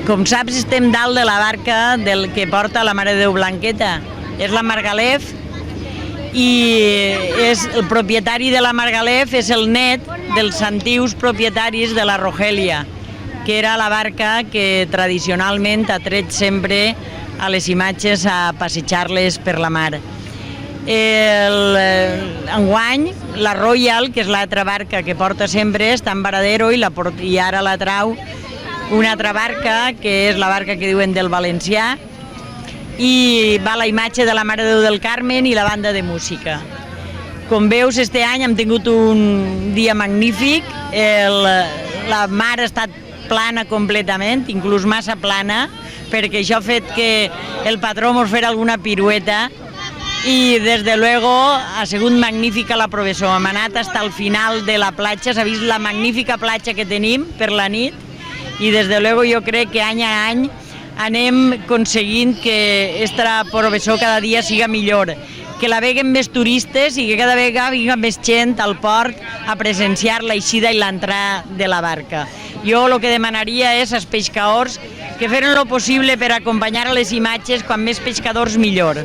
Com saps, estem dalt de la barca del que porta la Mare de Déu Blanqueta. És la Margalef i el propietari de la Margalef és el net dels antics propietaris de la Rogelia, que era la barca que tradicionalment ha tret sempre a les imatges a passejar-les per la mar. Enguany, la Royal, que és l'altra barca que porta sempre, està en Varadero i ara la trau una altra barca, que és la barca que diuen del Valencià, i va la imatge de la Mare de Déu del Carmen i la banda de música. Com veus, este any hem tingut un dia magnífic, la mar ha estat plana completament, inclús massa plana, perquè això ha fet que el patró mos fera alguna pirueta i des de luego ha sigut magnífica la professó. Hem anat fins al final de la platja, s'ha vist la magnífica platja que tenim per la nit i des de luego jo crec que any a any anem aconseguint que esta professó cada dia siga millor, que la veguen més turistes i que cada vegada vinga més gent al port a presenciar l'eixida i l'entrada de la barca. Jo el que demanaria és als pescadors que feren el possible per acompanyar a les imatges, quan més pescadors millor.